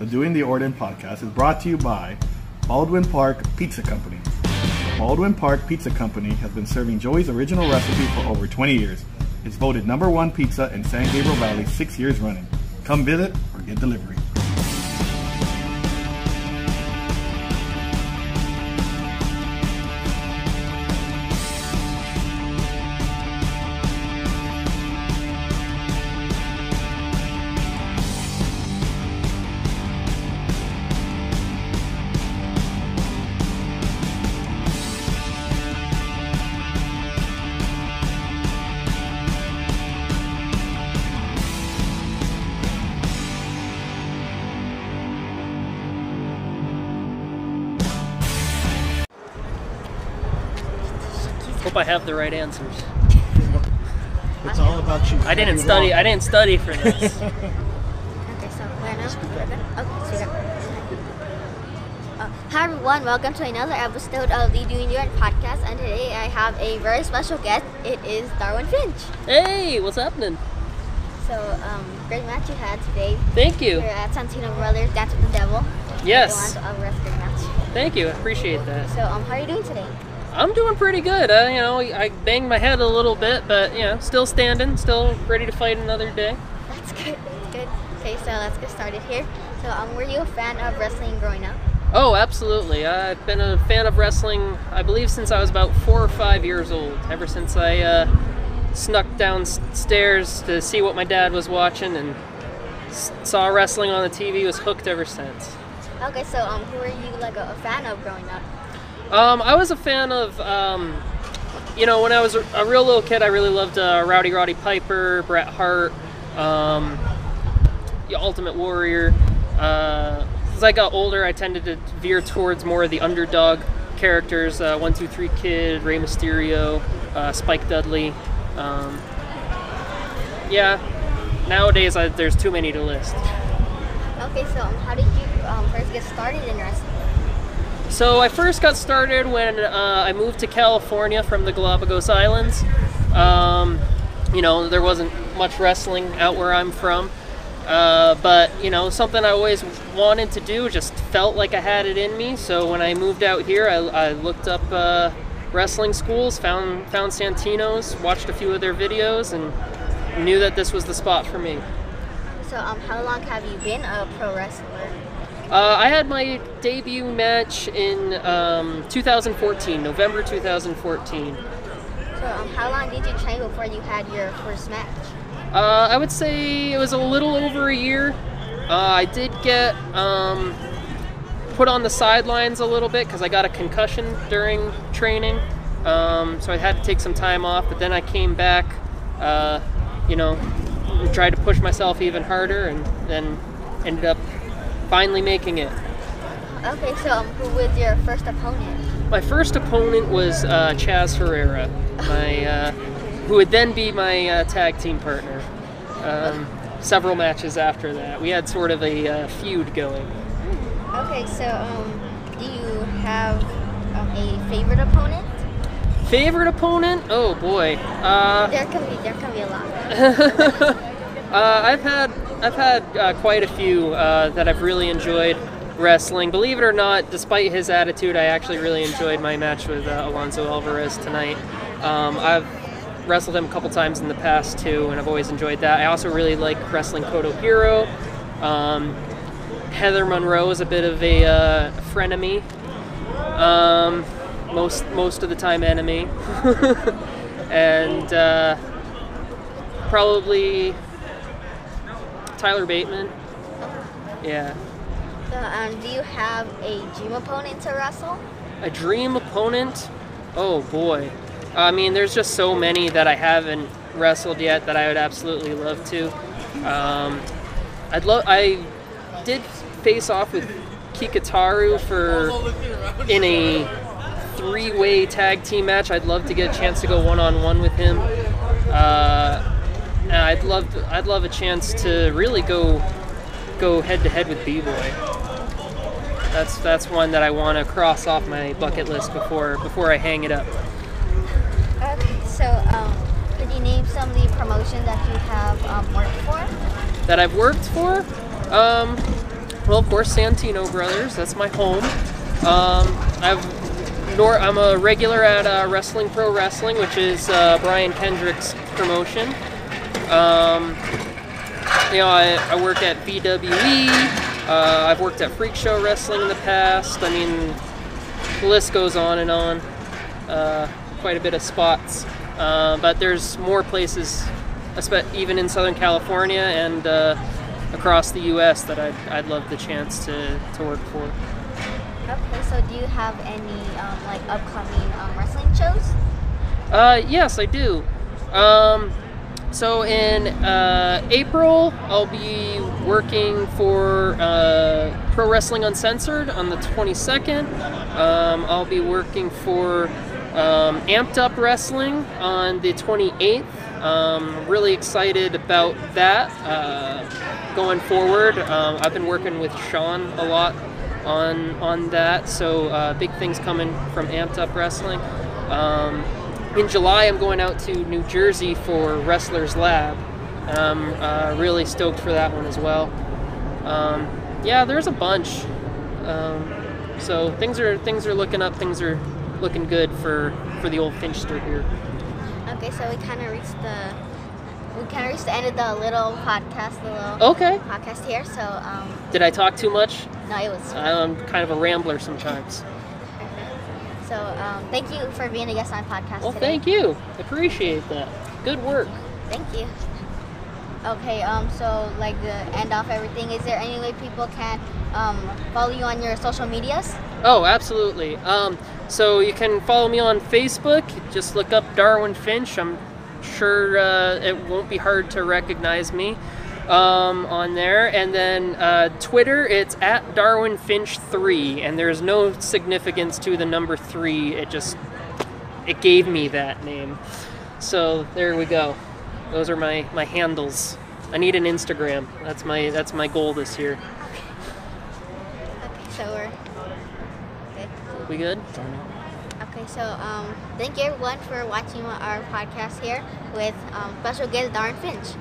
the Doing the Orden podcast is brought to you by Baldwin Park Pizza Company. The Baldwin Park Pizza Company has been serving Joey's original recipe for over 20 years. It's voted #1 pizza in San Gabriel Valley 6 years running. Come visit or get delivery. Hope I have the right answers. It's all about you. I didn't study for this. Okay, so where now? Okay, so hi everyone, welcome to another episode of the Doing the Orden podcast, and today I have a very special guest. It is Darwin Finch. Hey, what's happening? So, great match you had today. Thank you. Here at Santino Brothers Dance with the Devil. Yes. A wrestling match. Thank you. I appreciate that. So, how are you doing today? I'm doing pretty good. I banged my head a little bit, but still standing, still ready to fight another day. That's good. That's good. Okay, so let's get started here. So, were you a fan of wrestling growing up? Oh, absolutely. I've been a fan of wrestling, I believe, since I was about 4 or 5 years old. Ever since I snuck downstairs to see what my dad was watching and saw wrestling on the TV, was hooked ever since. Okay, so who were you a fan of growing up? I was a fan of, when I was a real little kid, I really loved Rowdy Roddy Piper, Bret Hart, the Ultimate Warrior. As I got older, I tended to veer towards more of the underdog characters, 1, 2, 3 Kid, Rey Mysterio, Spike Dudley. Nowadays there's too many to list. Okay, so how did you first get started in wrestling? So I first got started when I moved to California from the Galapagos Islands. There wasn't much wrestling out where I'm from. But something I always wanted to do, just felt like I had it in me. So when I moved out here, I looked up wrestling schools, found Santino's, watched a few of their videos, and knew that this was the spot for me. So how long have you been a pro wrestler? I had my debut match in 2014, November 2014. So how long did you train before you had your first match? I would say it was a little over a year. I did get put on the sidelines a little bit because I got a concussion during training. So I had to take some time off, but then I came back, tried to push myself even harder, and then ended up finally making it. Okay, so who was your first opponent? My first opponent was Chaz Herrera, who would then be my tag team partner. Several matches after that. We had sort of a feud going. Okay, so do you have a favorite opponent? Favorite opponent? Oh boy. There can be a lot. I've had quite a few that I've really enjoyed wrestling. Believe it or not, despite his attitude, I actually really enjoyed my match with Alonso Alvarez tonight. I've wrestled him a couple times in the past too, and I've always enjoyed that. I also really like wrestling Koto Hiro. Heather Monroe is a bit of a frenemy. Most of the time enemy. And probably Tyler Bateman. Yeah. So do you have a dream opponent to wrestle? A dream opponent? Oh boy. I mean, there's just so many that I haven't wrestled yet that I would absolutely love to. I did face off with Kikataru in a 3-way tag team match. I'd love to get a chance to go one-on-one with him. I'd love a chance to really go head-to-head with B-Boy. That's one that I want to cross off my bucket list before I hang it up. Okay, so could you name some of the promotions that you have worked for? That I've worked for? Well, of course, Santino Brothers. That's my home. I'm a regular at Wrestling Pro Wrestling, which is Brian Kendrick's promotion. I work at VWE. I've worked at Freak Show Wrestling in the past. I mean, the list goes on and on. Quite a bit of spots. But there's more places, even in Southern California and across the U.S. that I'd love the chance to work for. Okay, so do you have any like upcoming wrestling shows? Yes, I do. So in April, I'll be working for Pro Wrestling Uncensored on the 22nd. I'll be working for Amped Up Wrestling on the 28th. Really excited about that going forward. I've been working with Sean a lot on that, so big things coming from Amped Up Wrestling. In July, I'm going out to New Jersey for Wrestlers Lab. I'm really stoked for that one as well. Yeah, there's a bunch. So things are looking up. Things are looking good for the old Finchster here. Okay, so we kind of reached the end of the little podcast. Podcast here. So did I talk too much? No, it was. I'm kind of a rambler sometimes. So thank you for being a guest on my podcast Well, today. thank you. Appreciate that. Good work. Thank you. Okay, so like the end off everything, is there any way people can follow you on your social medias? Oh, absolutely. So you can follow me on Facebook. Just look up Darwin Finch. I'm sure it won't be hard to recognize me on there. And then Twitter, it's at Darwin Finch 3, and there's no significance to the number 3. It gave me that name. So there we go. Those are my handles. I need an Instagram. That's my goal this year. Okay, so we're good. We good? Okay, so thank you everyone for watching our podcast here with special guest Darwin Finch.